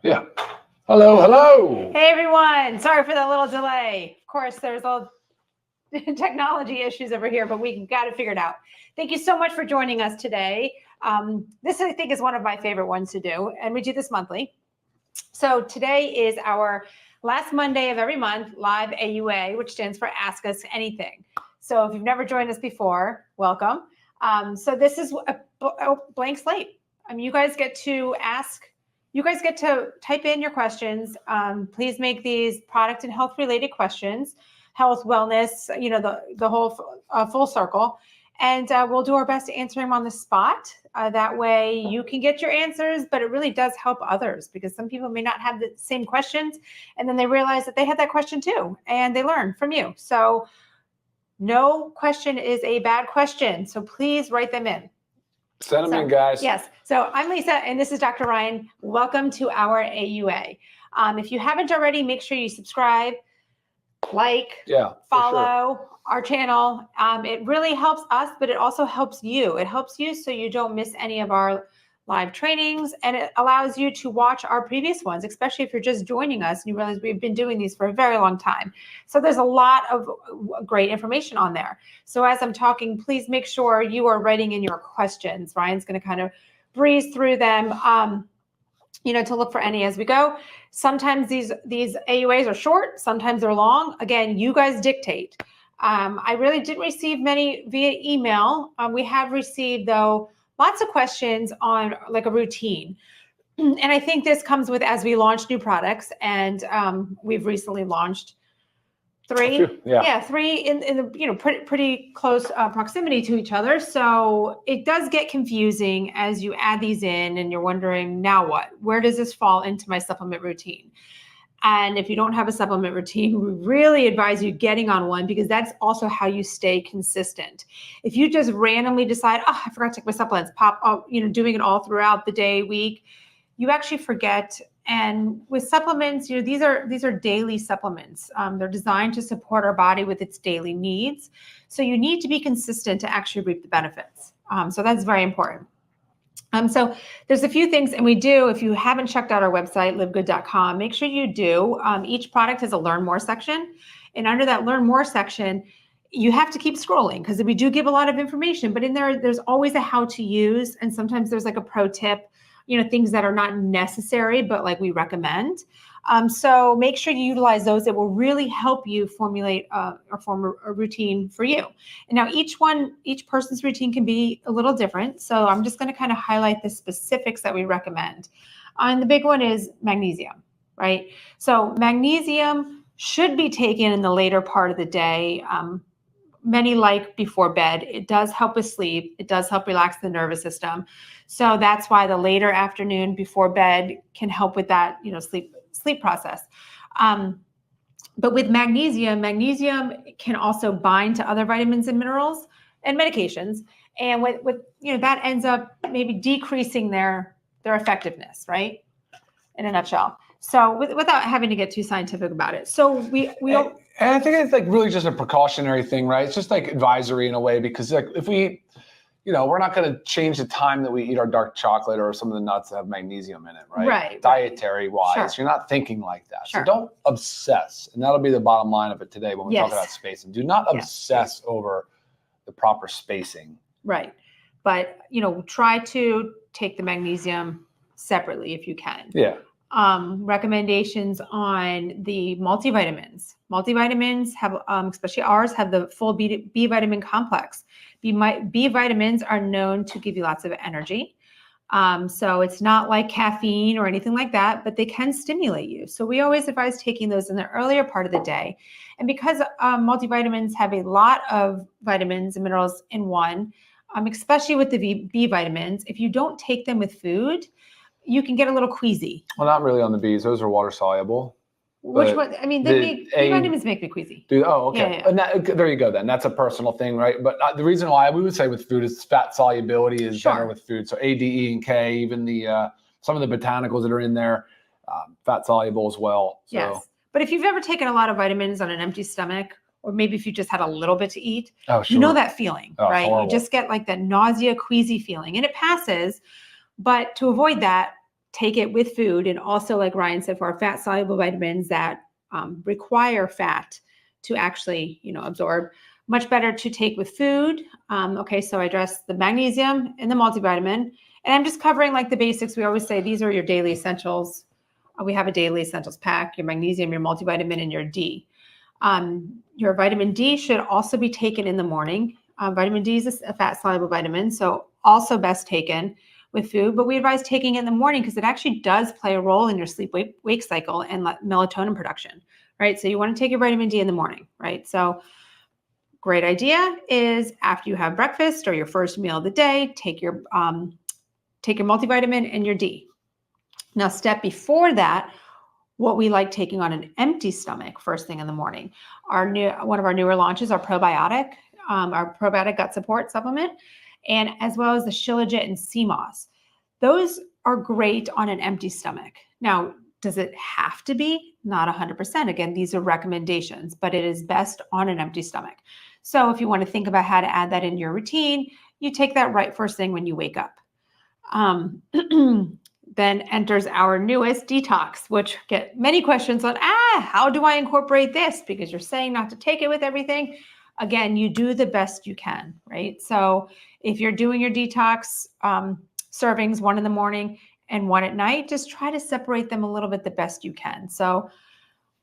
Yeah. Hello, hello. Hey everyone. Sorry for the little delay. Of course, there's all technology issues over here, but we got it figured out. Thank you so much for joining us today. This, I think, is one of my favorite ones to do, and we do this monthly. So today is our last Monday of every month, live AUA, which stands for Ask Us Anything. So if you've never joined us before, welcome. So this is a blank slate. You guys get to ask. You guys get to type in your questions. Please make these product and health related questions, health, wellness, the whole full circle. And we'll do our best to answer them on the spot. That way you can get your answers, but it really does help others because some people may not have the same questions. And then they realize that they had that question too, and they learn from you. So no question is a bad question. So please write them in. Send them in, guys. Yes. So I'm Lisa, and this is Dr. Ryan. Welcome to our AUA. If you haven't already, make sure you subscribe, follow our channel. It really helps us, but it also helps you. It helps you so you don't miss any of our live trainings, and it allows you to watch our previous ones, especially if you're just joining us and you realize we've been doing these for a very long time. So there's a lot of great information on there. So as I'm talking, please make sure you are writing in your questions. Ryan's going to kind of breeze through them, to look for any as we go. Sometimes these AUAs are short, sometimes they're long. Again, you guys dictate. I really didn't receive many via email. We have received, though, lots of questions on like a routine. And I think this comes with as we launch new products, and we've recently launched three. Three in the pretty close proximity to each other. So it does get confusing as you add these in and you're wondering, now what? Where does this fall into my supplement routine? And if you don't have a supplement routine, we really advise you getting on one because that's also how you stay consistent. If you just randomly decide, oh, I forgot to take my supplements, pop up, doing it all throughout the day, week, you actually forget. And with supplements, these are daily supplements. They're designed to support our body with its daily needs. So you need to be consistent to actually reap the benefits. So that's very important. So there's a few things, and we do, if you haven't checked out our website, livegood.com, make sure you do. Each product has a learn more section. And under that learn more section, you have to keep scrolling because we do give a lot of information, but in there's always a how to use. And sometimes there's like a pro tip, things that are not necessary, but like we recommend. So make sure you utilize those. It will really help you formulate or form a routine for you. And now each person's routine can be a little different. So I'm just going to kind of highlight the specifics that we recommend. And the big one is magnesium, right? So magnesium should be taken in the later part of the day. Many like before bed. It does help with sleep. It does help relax the nervous system. So that's why the later afternoon before bed can help with that, sleep process. But with magnesium can also bind to other vitamins and minerals and medications. And with that ends up maybe decreasing their effectiveness, right? In a nutshell. So without having to get too scientific about it. So we and I think it's like really just a precautionary thing, right? It's just like advisory in a way, because like if we, we're not going to change the time that we eat our dark chocolate or some of the nuts that have magnesium in it, right? Right. Dietary wise, Sure. You're not thinking like that. Sure. So don't obsess. And that'll be the bottom line of it today when we talk about spacing. Do not obsess over the proper spacing. Right. But, try to take the magnesium separately if you can. Yeah. Recommendations on the multivitamins. Multivitamins have, especially ours, have the full B vitamin complex. B vitamins are known to give you lots of energy. So it's not like caffeine or anything like that, but they can stimulate you. So we always advise taking those in the earlier part of the day. And because multivitamins have a lot of vitamins and minerals in one, especially with the B vitamins, if you don't take them with food, you can get a little queasy. Well, not really on the Bs. Those are water soluble. Which one? I mean, B vitamins make me queasy. Okay. Yeah. And there you go then. That's a personal thing, right? But the reason why we would say with food is fat solubility is better with food. So A, D, E, and K, even the some of the botanicals that are in there, fat soluble as well. So. Yes. But if you've ever taken a lot of vitamins on an empty stomach, or maybe if you just had a little bit to eat, you know that feeling, right? Horrible. You just get like that nausea, queasy feeling, and it passes. But to avoid that, take it with food. And also, like Ryan said, for our fat soluble vitamins that require fat to actually, absorb, much better to take with food. Okay, so I address the magnesium and the multivitamin, and I'm just covering like the basics. We always say these are your daily essentials. We have a daily essentials pack, your magnesium, your multivitamin, and your D. Your vitamin D should also be taken in the morning. Vitamin D is a fat soluble vitamin, so also best taken with food, but we advise taking it in the morning because it actually does play a role in your sleep wake cycle and melatonin production, right? So you want to take your vitamin D in the morning, right? So great idea is after you have breakfast or your first meal of the day, take your multivitamin and your D. Now, step before that, what we like taking on an empty stomach first thing in the morning. One of our newer launches, our probiotic gut support supplement, and as well as the Shilajit and sea moss. Those are great on an empty stomach. Now, does it have to be? Not 100%. Again, these are recommendations, but it is best on an empty stomach. So if you want to think about how to add that in your routine, you take that right first thing when you wake up. Then enters our newest detox, which get many questions on, how do I incorporate this? Because you're saying not to take it with everything. Again, you do the best you can, right? So if you're doing your detox servings, one in the morning and one at night, just try to separate them a little bit the best you can. So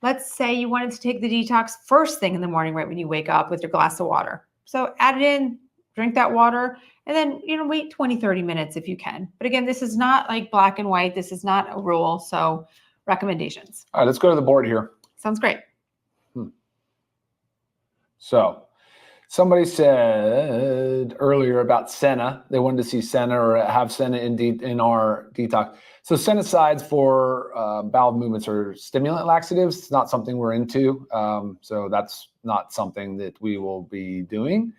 let's say you wanted to take the detox first thing in the morning, right when you wake up with your glass of water. So add it in, drink that water, and then, wait 20, 30 minutes if you can. But again, this is not like black and white. This is not a rule. So recommendations. All right, let's go to the board here. Sounds great. So somebody said earlier about Senna. They wanted to see Senna or have Senna in our detox. So Senna-sides for bowel movements are stimulant laxatives. It's not something we're into. So that's not something that we will be doing.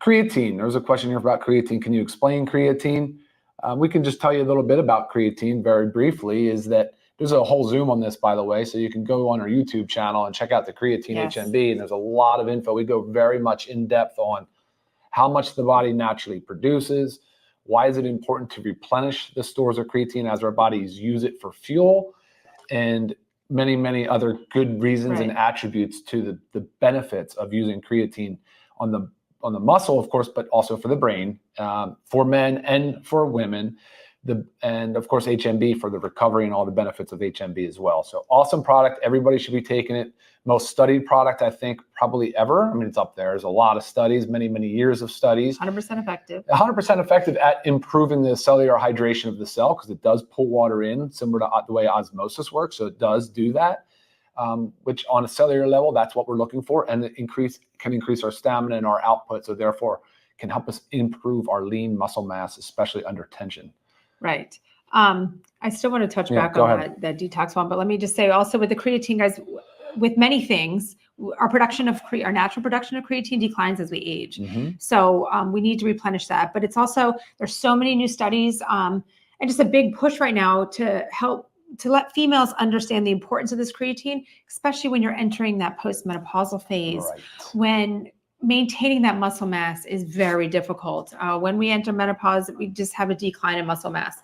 Creatine. There's a question here about creatine. Can you explain creatine? We can just tell you a little bit about creatine very briefly. Is that there's a whole Zoom on this, by the way, so you can go on our YouTube channel and check out the creatine HMB, and there's a lot of info. We go very much in depth on how much the body naturally produces, why is it important to replenish the stores of creatine as our bodies use it for fuel, and many, many other good reasons and attributes to the benefits of using creatine on the muscle, of course, but also for the brain, for men and for women. And of course, HMB for the recovery and all the benefits of HMB as well. So awesome product. Everybody should be taking it. Most studied product, I think, probably ever. I mean, it's up there. There's a lot of studies, many, many years of studies. 100% effective. 100% effective at improving the cellular hydration of the cell because it does pull water in, similar to the way osmosis works. So it does do that, which on a cellular level, that's what we're looking for. And it can increase our stamina and our output. So therefore, can help us improve our lean muscle mass, especially under tension. Right. I still want to touch back on that detox one, but let me just say also with the creatine, guys, with many things, our natural production of creatine declines as we age. So we need to replenish that. But it's also, there's so many new studies and just a big push right now to help to let females understand the importance of this creatine, especially when you're entering that postmenopausal phase, when maintaining that muscle mass is very difficult. When we enter menopause, we just have a decline in muscle mass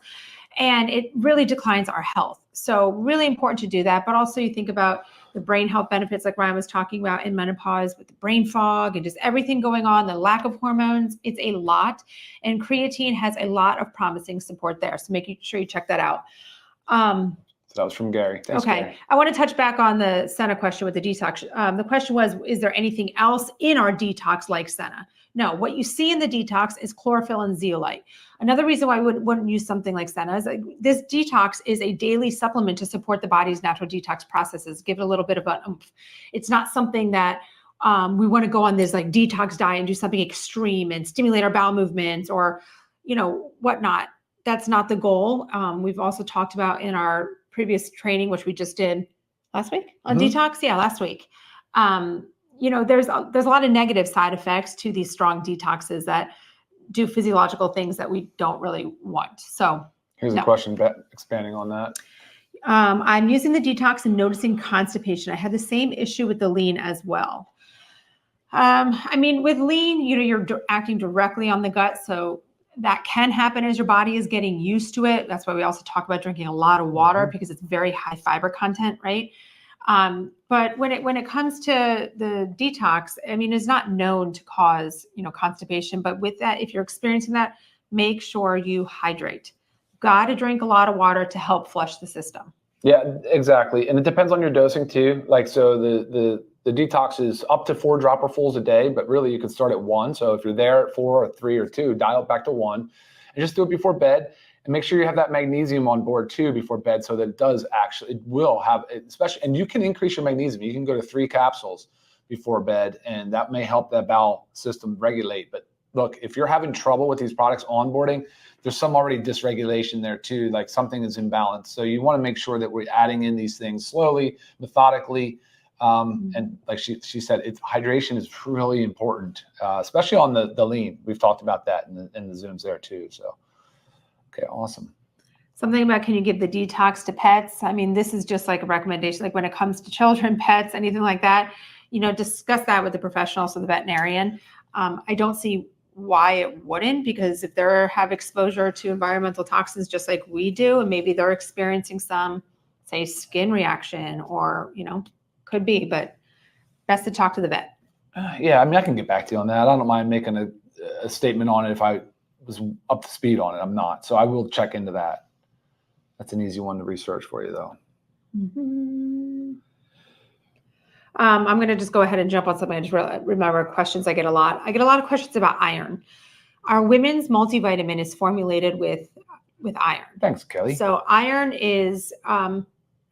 and it really declines our health. So really important to do that. But also you think about the brain health benefits like Ryan was talking about in menopause with the brain fog and just everything going on, the lack of hormones, it's a lot. And creatine has a lot of promising support there. So making sure you check that out. So that was from Gary. Thanks, Gary. I want to touch back on the Senna question with the detox. The question was, is there anything else in our detox like Senna? No, what you see in the detox is chlorophyll and zeolite. Another reason why I wouldn't use something like Senna is this detox is a daily supplement to support the body's natural detox processes. Give it a little bit of an oomph. It's not something that we want to go on this like detox diet and do something extreme and stimulate our bowel movements or, whatnot. That's not the goal. We've also talked about in our previous training, which we just did last week on detox. Yeah, last week. There's a lot of negative side effects to these strong detoxes that do physiological things that we don't really want. So here's a question expanding on that. I'm using the detox and noticing constipation. I had the same issue with the lean as well. With lean, you're acting directly on the gut. So That can happen as your body is getting used to it. That's why we also talk about drinking a lot of water because it's very high fiber content, right? But when it comes to the detox, I mean, it's not known to cause, constipation, but with that, if you're experiencing that, make sure you hydrate. Got to drink a lot of water to help flush the system. Yeah, exactly. And it depends on your dosing too. Like, so the detox is up to 4 dropperfuls a day, but really you can start at 1. So if you're there at 4 or 3 or 2, dial it back to 1 and just do it before bed. And make sure you have that magnesium on board too before bed, so that it will have, especially, and you can increase your magnesium. You can go to 3 capsules before bed, and that may help that bowel system regulate. But look, if you're having trouble with these products onboarding, there's some already dysregulation there too, like something is imbalanced. So you want to make sure that we're adding in these things slowly, methodically. And like she said, hydration is really important, especially on the lean. We've talked about that in the Zooms there too. So, okay, awesome. Something about, can you give the detox to pets? I mean, this is just like a recommendation, like when it comes to children, pets, anything like that, discuss that with the professional, so the veterinarian. I don't see why it wouldn't, because if they have exposure to environmental toxins just like we do, and maybe they're experiencing some, say, skin reaction or, could be, but best to talk to the vet. Yeah, I mean, I can get back to you on that. I don't mind making a statement on it if I was up to speed on it. I'm not. So I will check into that. That's an easy one to research for you, though. I'm going to just go ahead and jump on something. I just remember questions I get a lot. I get a lot of questions about iron. Our women's multivitamin is formulated with iron. Thanks, Kelly. So iron is,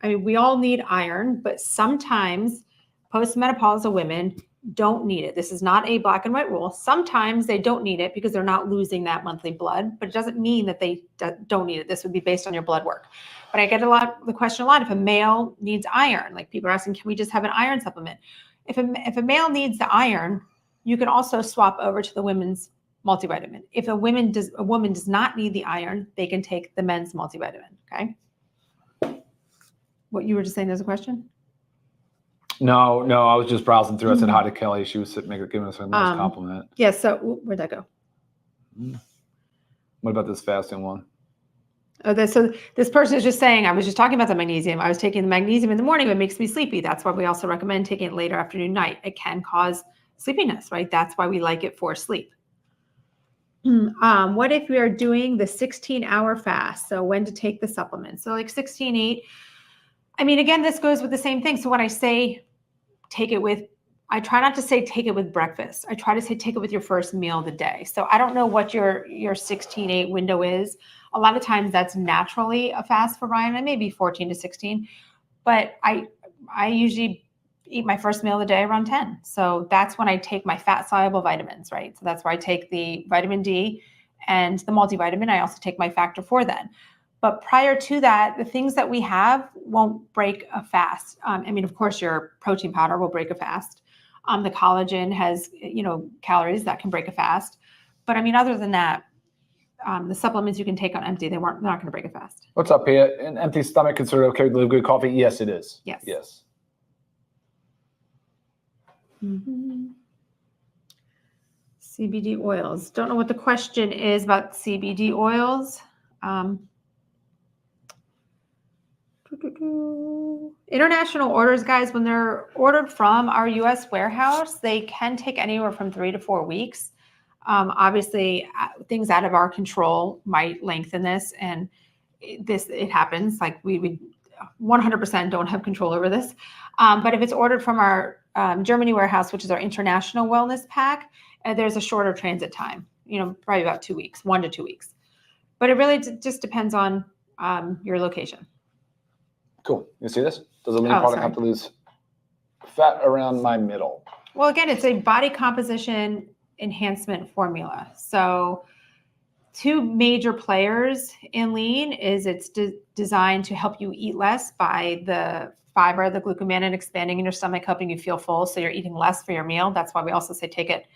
we all need iron, but sometimes postmenopausal women don't need it. This is not a black and white rule. Sometimes they don't need it because they're not losing that monthly blood, but it doesn't mean that they don't need it. This would be based on your blood work. But I get the question a lot, if a male needs iron, like people are asking, can we just have an iron supplement? If a male needs the iron, you can also swap over to the women's multivitamin. If a woman does not need the iron, they can take the men's multivitamin, okay? What you were just saying, there's a question? No, I was just browsing through. I said hi to Kelly. She was giving us a nice compliment. Yeah, so where'd that go? What about this fasting one? Oh, so this person is just saying, I was just talking about the magnesium. I was taking the magnesium in the morning. It makes me sleepy. That's why we also recommend taking it later afternoon, night. It can cause sleepiness, right? That's why we like it for sleep. What if we are doing the 16-hour fast? So when to take the supplement? So like 16-8. I mean, again, this goes with the same thing. So when I say I try not to say take it with breakfast. I try to say take it with your first meal of the day. So I don't know what your 16-8 window is. A lot of times that's naturally a fast for Ryan. It may be 14 to 16, but I usually eat my first meal of the day around 10. So that's when I take my fat soluble vitamins, right? So that's where I take the vitamin D and the multivitamin. I also take my factor 4 then. But prior to that, the things that we have won't break a fast. Of course, your protein powder will break a fast. The collagen has, calories that can break a fast. But other than that, the supplements you can take on empty, they're not going to break a fast. What's up, Pia? An empty stomach considered okay with LiveGood coffee? Yes, it is. Yes. CBD oils. Don't know what the question is about CBD oils. International orders, guys, when they're ordered from our U.S. warehouse, they can take anywhere from 3 to 4 weeks. Obviously, things out of our control might lengthen this, and it happens. Like we 100% don't have control over this. But if it's ordered from our Germany warehouse, which is our international wellness pack, there's a shorter transit time. Probably about 2 weeks, 1 to 2 weeks. But it really just depends on your location. Cool. You see this? Does a lean product have to lose fat around my middle? Well, again, it's a body composition enhancement formula. So 2 major players in lean is it's designed to help you eat less by the fiber, the glucomannan expanding in your stomach, helping you feel full. So you're eating less for your meal. That's why we also say take it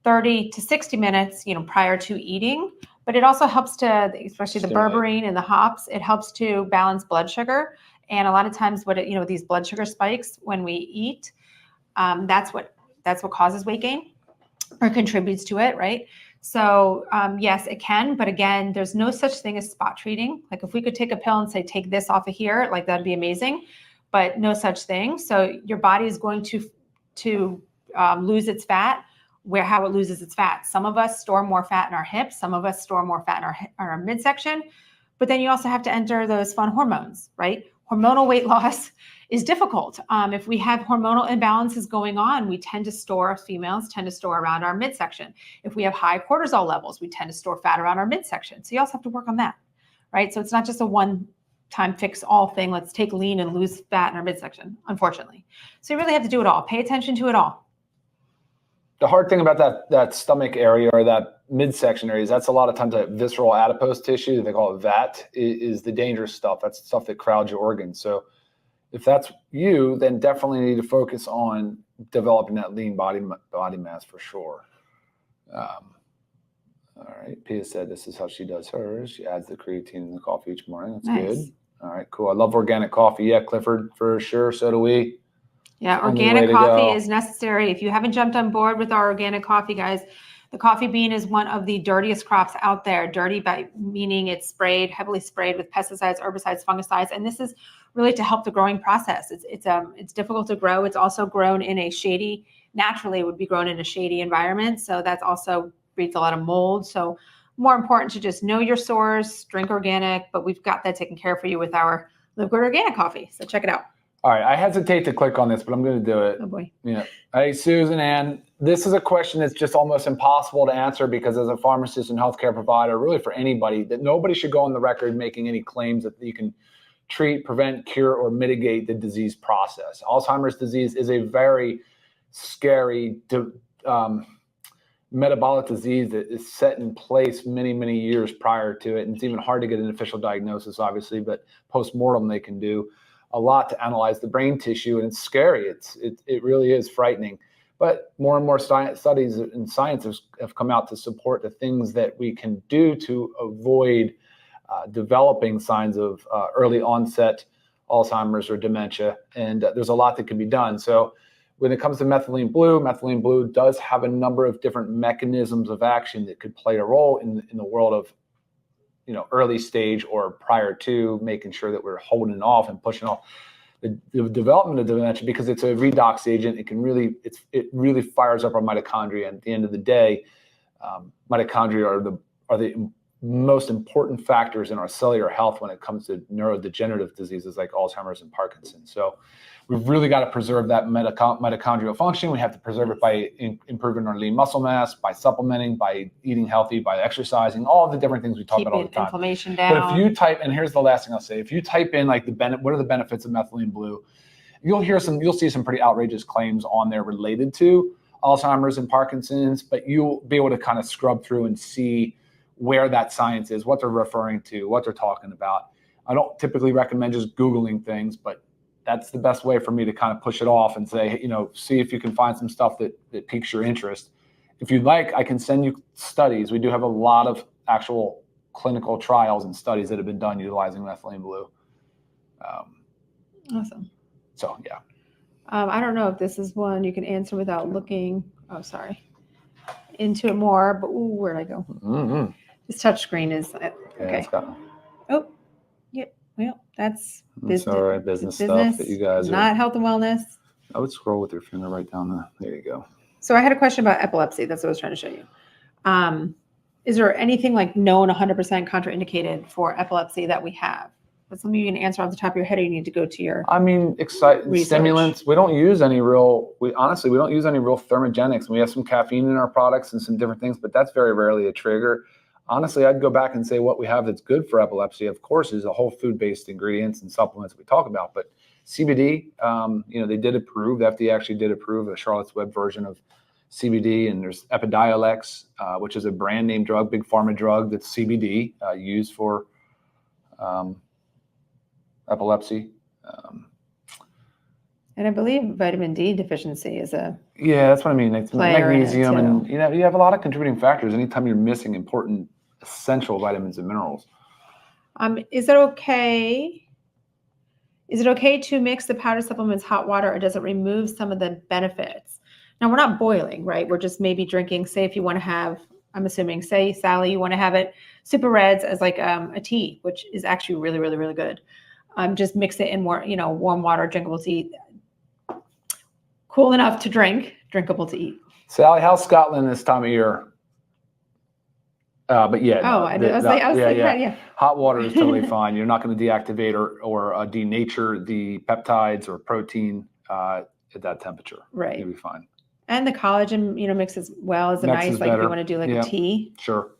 30 to 60 minutes, prior to eating. But it also helps to, especially the berberine and the hops, it helps to balance blood sugar. And a lot of times these blood sugar spikes when we eat, that's what causes weight gain or contributes to it, right? So yes, it can, but again, there's no such thing as spot treating. Like if we could take a pill and say, take this off of here, like that'd be amazing, but no such thing. So your body is going to lose its fat how it loses its fat. Some of us store more fat in our hips. Some of us store more fat in our midsection, but then you also have to enter those fun hormones, right? Hormonal weight loss is difficult. If we have hormonal imbalances going on, females tend to store around our midsection. If we have high cortisol levels, we tend to store fat around our midsection. So you also have to work on that, right? So it's not just a one-time fix-all thing. Let's take lean and lose fat in our midsection, unfortunately. So you really have to do it all. Pay attention to it all. The hard thing about that stomach area or that midsection area is that's a lot of times that visceral adipose tissue, they call it VAT, is the dangerous stuff. That's the stuff that crowds your organs. So if that's you, then definitely need to focus on developing that lean body mass for sure. All right. Pia said this is how she does hers. She adds the creatine in the coffee each morning. That's nice. Good. All right, cool. I love organic coffee. Yeah, Clifford, for sure. So do we. Yeah, organic coffee is necessary. If you haven't jumped on board with our organic coffee, guys, the coffee bean is one of the dirtiest crops out there. Dirty by meaning it's heavily sprayed with pesticides, herbicides, fungicides, and this is really to help the growing process. It's difficult to grow. It's also grown in a shady, naturally it would be grown in a shady environment. So that's also breeds a lot of mold. So more important to just know your source, drink organic, but we've got that taken care of for you with our LiveGood organic coffee. So check it out. All right, I hesitate to click on this, but I'm going to do it. Oh boy. Yeah. Hey, Susan Ann, this is a question that's just almost impossible to answer because as a pharmacist and healthcare provider, really for anybody, that nobody should go on the record making any claims that you can treat, prevent, cure, or mitigate the disease process. Alzheimer's disease is a very scary metabolic disease that is set in place many, many years prior to it. And it's even hard to get an official diagnosis, obviously, but post-mortem they can do a lot to analyze the brain tissue, and it's scary. It really is frightening. But more and more studies and science have come out to support the things that we can do to avoid developing signs of early onset Alzheimer's or dementia. And there's a lot that can be done. So when it comes to methylene blue does have a number of different mechanisms of action that could play a role in the world of early stage or prior to making sure that we're holding off and pushing off the development of dementia, because it's a redox agent. It really fires up our mitochondria. And at the end of the day, mitochondria are the most important factors in our cellular health when it comes to neurodegenerative diseases like Alzheimer's and Parkinson's. So we've really got to preserve that mitochondrial function. We have to preserve it by improving our lean muscle mass, by supplementing, by eating healthy, by exercising, all of the different things we talk about all the time. Inflammation down. But if you type, and here's the last thing I'll say, if you type in like what are the benefits of methylene blue, you'll see some pretty outrageous claims on there related to Alzheimer's and Parkinson's, but you'll be able to kind of scrub through and see where that science is, what they're referring to, what they're talking about. I don't typically recommend just Googling things, but that's the best way for me to kind of push it off and say, see if you can find some stuff that piques your interest. If you'd like, I can send you studies. We do have a lot of actual clinical trials and studies that have been done utilizing methylene blue. Awesome. So, yeah. I don't know if this is one you can answer without looking, into it more, but where'd I go? Mm-hmm. This touch screen is, okay. Oh, yeah. Well, that's business. All right, business stuff that you guys not health and wellness. I would scroll with your finger right down there you go. So I had a question about epilepsy. That's what I was trying to show you. Is there anything like known 100% contraindicated for epilepsy that we have? That's something you can answer off the top of your head, or you need to go to your stimulants. We don't use any real, we don't use any real thermogenics. We have some caffeine in our products and some different things, but that's very rarely a trigger. Honestly, I'd go back and say what we have that's good for epilepsy, of course, is a whole food-based ingredients and supplements we talk about. But CBD, they did approve, the FDA actually did approve a Charlotte's Web version of CBD, and there's Epidiolex, which is a brand name drug, big pharma drug that's CBD used for epilepsy. And I believe vitamin D deficiency is that's what I mean. It's magnesium, and you have a lot of contributing factors anytime you're missing important essential vitamins and minerals. Is it okay to mix the powder supplements hot water, or does it remove some of the benefits? Now, we're not boiling, right? We're just maybe drinking, say if you want to have I'm assuming, say, Sally, you want to have it super reds as like a tea, which is actually really, really, really good. Just mix it in more, warm water, drinkable tea, cool enough to drink, drinkable to eat. Sally, how's Scotland this time of year? But yeah, yeah. Hot water is totally fine. You're not going to deactivate or denature the peptides or protein at that temperature. Right. You'll be fine. And the collagen, mixes well as a nice, like better. If you want to do like a tea. Sure.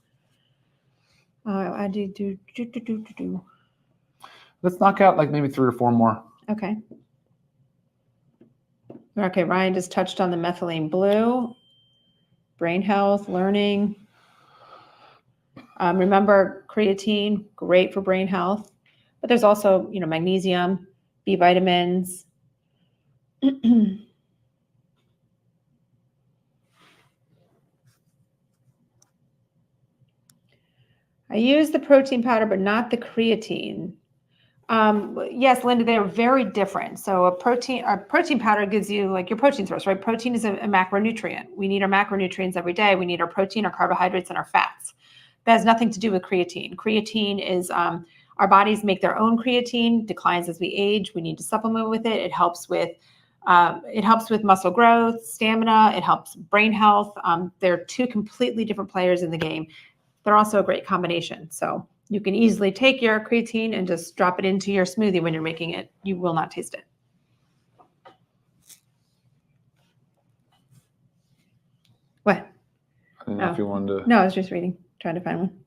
I do. Let's knock out like maybe 3 or 4 more. Okay. Okay, Ryan just touched on the methylene blue, brain health, learning. Remember, creatine, great for brain health, but there's also, magnesium, B vitamins. I use the protein powder, but not the creatine. Yes, Linda, they are very different. So a protein powder gives you like your protein source, right? Protein is a macronutrient. We need our macronutrients every day. We need our protein, our carbohydrates, and our fats. That has nothing to do with creatine. Creatine is our bodies make their own creatine, declines as we age. We need to supplement with it. It helps with muscle growth, stamina. It helps brain health. They're 2 completely different players in the game. They're also a great combination. So you can easily take your creatine and just drop it into your smoothie when you're making it. You will not taste it. What? I didn't know if you wanted to. No, I was just reading, trying to find one.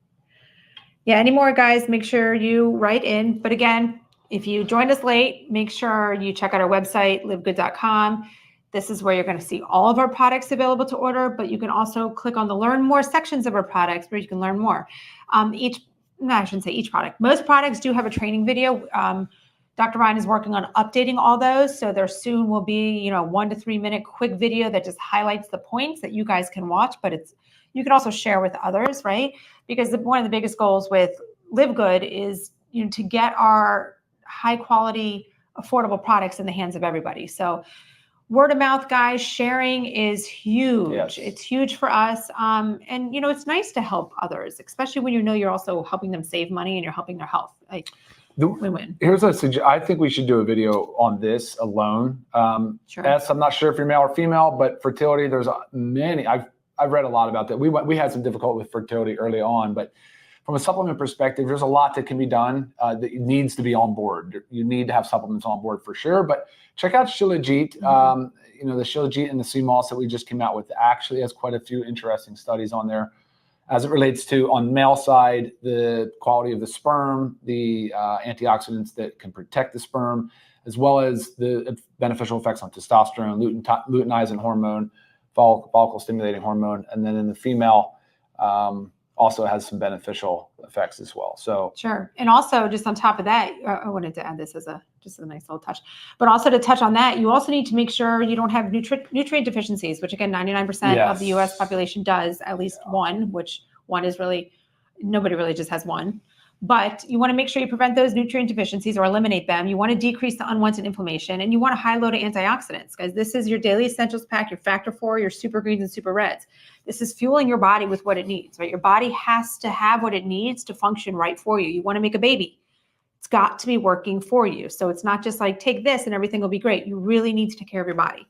Yeah, any more, guys, make sure you write in. But again, if you joined us late, make sure you check out our website, livegood.com. This is where you're going to see all of our products available to order, but you can also click on the Learn More sections of our products where you can learn more. I shouldn't say each product. Most products do have a training video. Dr. Ryan is working on updating all those, so there soon will be, 1 to 3 minute quick video that just highlights the points that you guys can watch, but you can also share with others, right? Because one of the biggest goals with LiveGood is, to get our high quality, affordable products in the hands of everybody. So word of mouth, guys, sharing is huge. Yes. It's huge for us. And, it's nice to help others, especially when you're also helping them save money and you're helping their health. Win-win. Here's a suggestion. I think we should do a video on this alone. Sure. I'm not sure if you're male or female, but fertility, there's many. I've read a lot about that. We had some difficulty with fertility early on, but from a supplement perspective, there's a lot that can be done that needs to be on board. You need to have supplements on board for sure, but check out Shilajit. The Shilajit and the sea moss that we just came out with actually has quite a few interesting studies on there as it relates to, on male side, the quality of the sperm, the antioxidants that can protect the sperm, as well as the beneficial effects on testosterone, luteinizing hormone, follicle stimulating hormone, and then in the female, also has some beneficial effects as well. So sure. And also just on top of that, I wanted to add this as just a nice little touch, but also to touch on that, you also need to make sure you don't have nutrient deficiencies, which again, 99% of the US population does at least one, which one is really, nobody really just has one. But you want to make sure you prevent those nutrient deficiencies or eliminate them. You want to decrease the unwanted inflammation, and you want a high load of antioxidants, guys. This is your daily essentials pack, your factor 4, your super greens and super reds. This is fueling your body with what it needs, right? Your body has to have what it needs to function right for you. You want to make a baby. It's got to be working for you. So it's not just like, take this and everything will be great. You really need to take care of your body.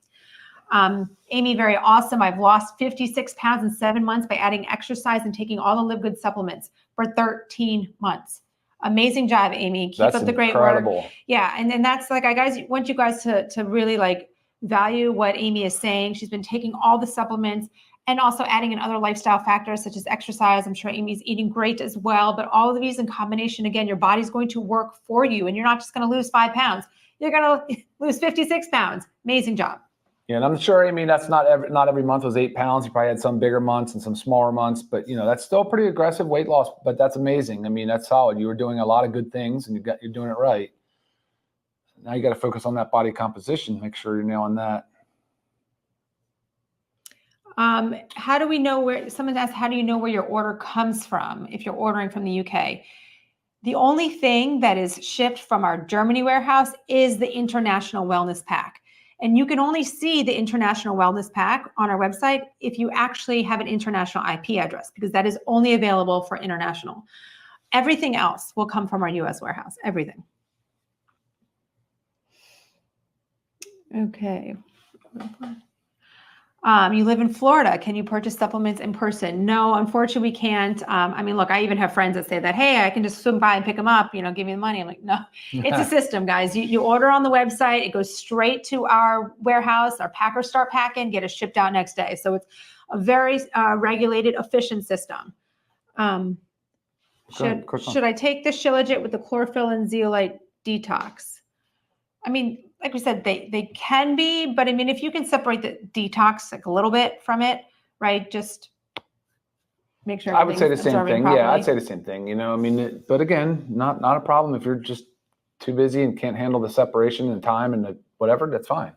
Amy, very awesome. I've lost 56 pounds in 7 months by adding exercise and taking all the LiveGood supplements for 13 months. Amazing job, Amy. Keep up the great work. Yeah. And then that's like, I want you guys to really like value what Amy is saying. She's been taking all the supplements and also adding in other lifestyle factors such as exercise. I'm sure Amy's eating great as well, but all of these in combination, again, your body's going to work for you and you're not just going to lose 5 pounds. You're going to lose 56 pounds. Amazing job. Yeah, and I'm sure, Amy, that's not every month was 8 pounds. You probably had some bigger months and some smaller months, but that's still pretty aggressive weight loss. But that's amazing. I mean, that's solid. You were doing a lot of good things, and you're doing it right. Now you got to focus on that body composition. Make sure you're nailing that. How do we know where? Someone asked, how do you know where your order comes from if you're ordering from the UK? The only thing that is shipped from our Germany warehouse is the International Wellness Pack. And you can only see the international wellness pack on our website if you actually have an international IP address, because that is only available for international. Everything else will come from our US warehouse, everything. Okay. You live in Florida. Can you purchase supplements in person? No, unfortunately, we can't. I mean, look, I even have friends that say that, hey, I can just swim by and pick them up, give me the money. I'm like, no, it's a system, guys. You order on the website. It goes straight to our warehouse. Our packers start packing, get it shipped out next day. So it's a very regulated, efficient system. Should I take the Shilajit with the chlorophyll and zeolite detox? I mean, like we said, they can be, but I mean, if you can separate the detox like a little bit from it, right? Just make sure. I would say the same thing. Properly. Yeah, I'd say the same thing. I mean, but again, not a problem if you're just too busy and can't handle the separation and time and the whatever. That's fine.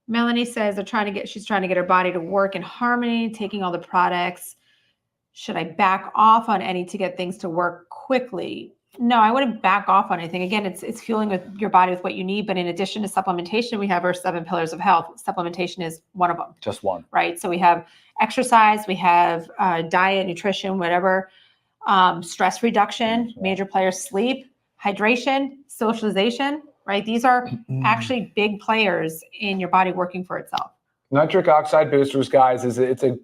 Melanie says she's trying to get her body to work in harmony, taking all the products. Should I back off on any to get things to work quickly? No, I wouldn't back off on anything. Again, it's fueling with your body with what you need. But in addition to supplementation, we have our 7 pillars of health. Supplementation is one of them. Just one. Right. So we have exercise, we have diet, nutrition, whatever, stress reduction, major players, sleep, hydration, socialization, right? These are actually big players in your body working for itself. Nitric oxide boosters, guys,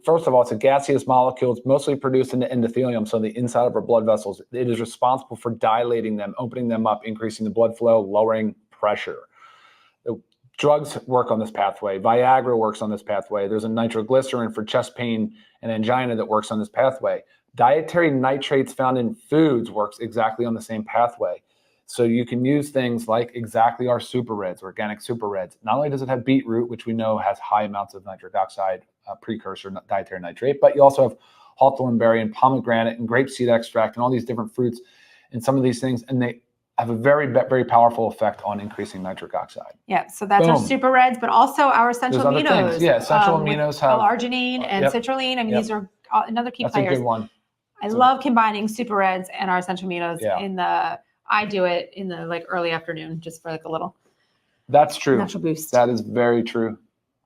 first of all, it's a gaseous molecule. It's mostly produced in the endothelium, so the inside of our blood vessels. It is responsible for dilating them, opening them up, increasing the blood flow, lowering pressure. The drugs work on this pathway. Viagra works on this pathway. There's a nitroglycerin for chest pain and angina that works on this pathway. Dietary nitrates found in foods works exactly on the same pathway. So you can use things like exactly our Super Reds, organic Super Reds. Not only does it have beetroot, which we know has high amounts of nitric oxide precursor, dietary nitrate, but you also have hawthorn berry and pomegranate and grapeseed extract and all these different fruits and some of these things, and they have a very, very powerful effect on increasing nitric oxide. Yeah, so that's our Super Reds, but also our essential aminos. Things. Yeah, essential aminos have L-arginine and citrulline. I mean, these are another key players. That's a good one. I love combining Super Reds and our essential aminos in the. I do it in the early afternoon just for a little. That's true. Natural boost. That is very true.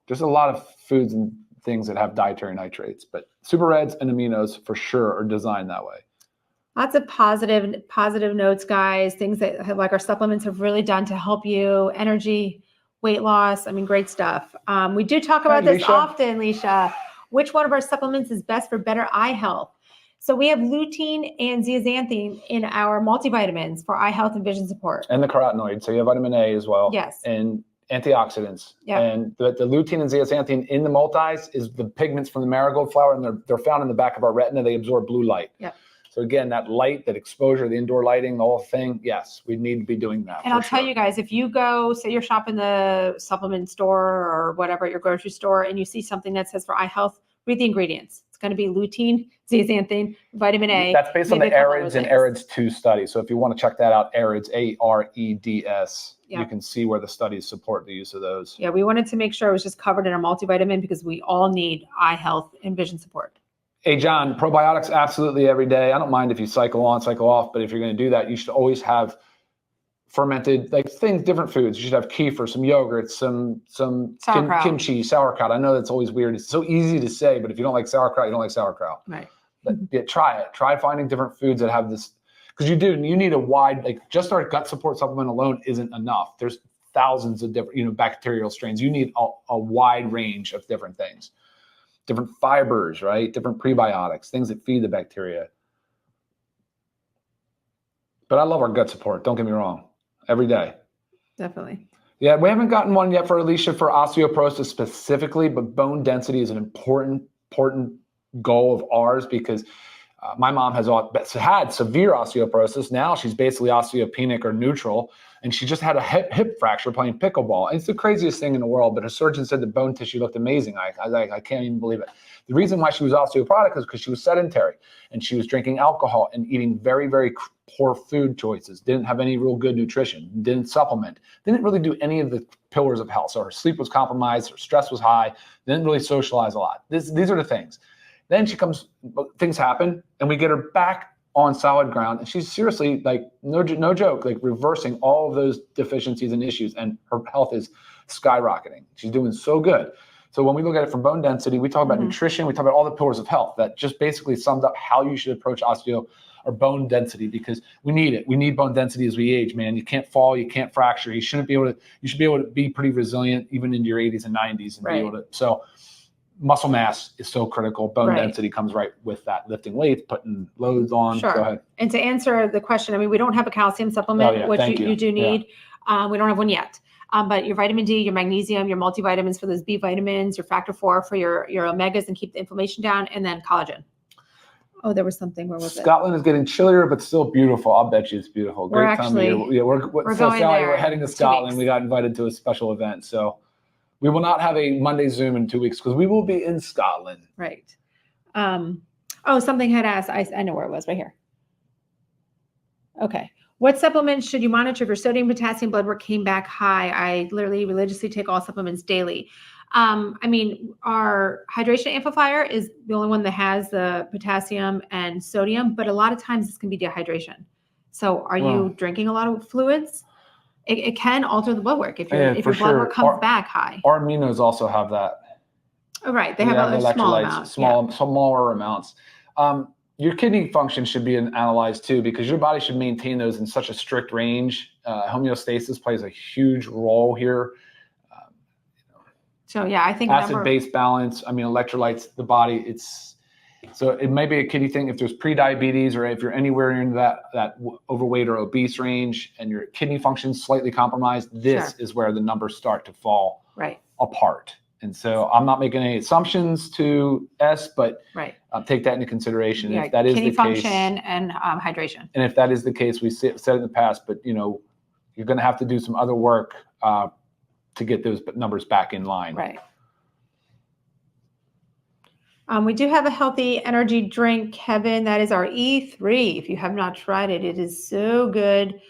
There's a lot of foods and things that have dietary nitrates, but Super Reds and aminos for sure are designed that way. Lots of positive notes, guys. Things that our supplements have really done to help you. Energy, weight loss. I mean, great stuff. We do talk about this often, Leisha. Which one of our supplements is best for better eye health? So we have lutein and zeaxanthin in our multivitamins for eye health and vision support. And the carotenoid. So you have vitamin A as well. Yes. And antioxidants. Yeah. And the lutein and zeaxanthin in the multis is the pigments from the marigold flower, and they're found in the back of our retina. They absorb blue light. Yeah. So again, that light, that exposure, the indoor lighting, the whole thing, yes, we need to be doing that. And I'll tell you guys, if you go, say you're shopping the supplement store or whatever at your grocery store, and you see something that says for eye health, read the ingredients. It's going to be lutein, zeaxanthin, vitamin A. That's based on the AREDS and AREDS 2 study. So if you want to check that out, AREDS, AREDS, you can see where the studies support the use of those. Yeah, we wanted to make sure it was just covered in our multivitamin because we all need eye health and vision support. Hey, John, probiotics absolutely every day. I don't mind if you cycle on, cycle off, but if you're going to do that, you should always have fermented, things, different foods. You should have kefir, some yogurt, some kimchi, sauerkraut. I know that's always weird. It's so easy to say, but if you don't like sauerkraut, you don't like sauerkraut. Right. But yeah, try it. Try finding different foods that have this, because you need a wide, just our gut support supplement alone isn't enough. There's thousands of different, bacterial strains. You need a wide range of different things. Different fibers, right? Different prebiotics, things that feed the bacteria. But I love our gut support. Don't get me wrong. Every day. Definitely. Yeah, we haven't gotten one yet for Alicia for osteoporosis specifically, but bone density is an important goal of ours because my mom had severe osteoporosis. Now she's basically osteopenic or neutral, and she just had a hip fracture playing pickleball. It's the craziest thing in the world, but her surgeon said the bone tissue looked amazing. I can't even believe it. The reason why she was osteoporotic is because she was sedentary, and she was drinking alcohol and eating very, very poor food choices, didn't have any real good nutrition, didn't supplement, didn't really do any of the pillars of health. So her sleep was compromised, her stress was high, didn't really socialize a lot. These are the things. Then things happen, and we get her back on solid ground. And she's seriously, like, no joke, like reversing all of those deficiencies and issues. And her health is skyrocketing. She's doing so good. So when we look at it from bone density, we talk about nutrition, we talk about all the pillars of health. That just basically sums up how you should approach osteo or bone density, because we need it. We need bone density as we age, man. You can't fall, you can't fracture. You should be able to be pretty resilient even into your 80s and 90s and be able to. So muscle mass is so critical. Bone density comes right with that. Lifting weights, putting loads on. Sure. Go ahead. And to answer the question, I mean, we don't have a calcium supplement, which you do need. We don't have one yet. But your vitamin D, your magnesium, your multivitamins for those B vitamins, your factor 4 for your omegas and keep the inflammation down, and then collagen. Oh, there was something. Where was it? Scotland is getting chillier, but still beautiful. I'll bet you it's beautiful. We're Great actually, time of year. Yeah, we're going Sally, there. we're heading to Scotland. We got invited to a special event. So we will not have a Monday Zoom in 2 weeks because we will be in Scotland. Right. Oh, something had asked. I know where it was, right here. Okay. What supplements should you monitor if your sodium, potassium, blood work came back high? I literally religiously take all supplements daily. I mean, our hydration amplifier is the only one that has the potassium and sodium, but a lot of times this can be dehydration. So are you drinking a lot of fluids? It can alter the blood work if your blood work comes back high. Our aminos also have that. Oh, right. They have a small amount. Smaller amounts. Your kidney function should be analyzed too, because your body should maintain those in such a strict range. Homeostasis plays a huge role here. So yeah, I think acid-base balance. I mean, electrolytes, the body. So it may be a kidney thing if there's pre-diabetes or if you're anywhere in that overweight or obese range and your kidney function's slightly compromised. This is where the numbers start to fall apart. And so I'm not making any assumptions to but take that into consideration. Yeah, if that is the kidney case, function and hydration. And if that is the case, we said in the past, but you're going to have to do some other work to get those numbers back in line. Right. We do have a healthy energy drink, Kevin. That is our E3. If you have not tried it, it is so good.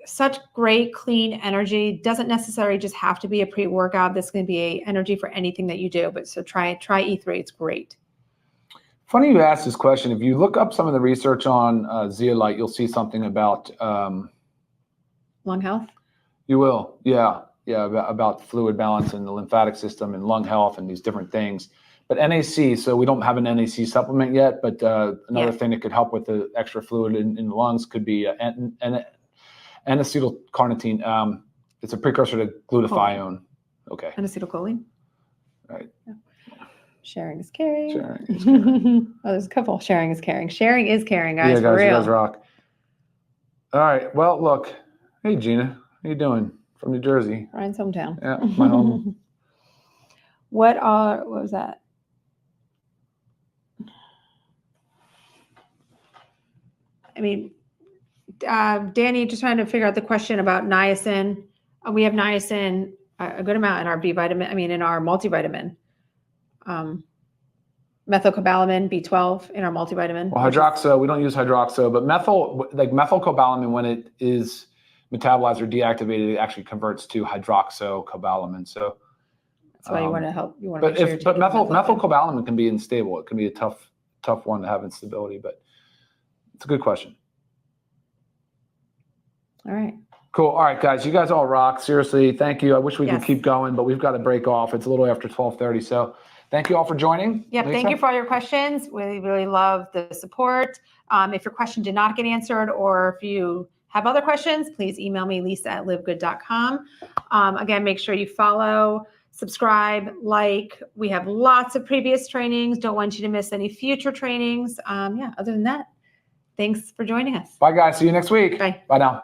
Such great, clean energy. Doesn't necessarily just have to be a pre-workout. This can be a energy for anything that you do. But so try E3. It's great. Funny you asked this question. If you look up some of the research on zeolite, you'll see something about lung health. You will, yeah, about fluid balance and the lymphatic system and lung health and these different things. But NAC, so we don't have an NAC supplement yet, but another thing that could help with the extra fluid in the lungs could be N-acetylcarnitine. It's a precursor to glutathione. Okay. N-acetylcholine. Right. Yeah. Sharing is caring. Sharing is caring. Oh, there's a couple. Sharing is caring. Sharing is caring, guys. Yeah, guys, for real. You guys rock. All right. Well, look. Hey, Gina. How you doing? From New Jersey. Ryan's hometown. Yeah, my home. What was that? I mean, Danny, just trying to figure out the question about niacin. We have niacin, a good amount in our B vitamin, in our multivitamin. Methylcobalamin, B12 in our multivitamin. Well, hydroxo, we don't use hydroxo, but methylcobalamin, when it is metabolized or deactivated, it actually converts to hydroxocobalamin. So that's why you want to help. You want to. But methylcobalamin can be unstable. It can be a tough one to have instability. But it's a good question. All right. Cool. All right, guys. You guys all rock. Seriously, thank you. I wish we could keep going, but we've got to break off. It's a little after 12:30. So thank you all for joining. Yep. Lisa? Thank you for all your questions. We really love the support. If your question did not get answered, or if you have other questions, please email me, lisa@livegood.com. Again, make sure you follow, subscribe, like. We have lots of previous trainings. Don't want you to miss any future trainings. Other than that, thanks for joining us. Bye, guys. See you next week. Bye. Bye now.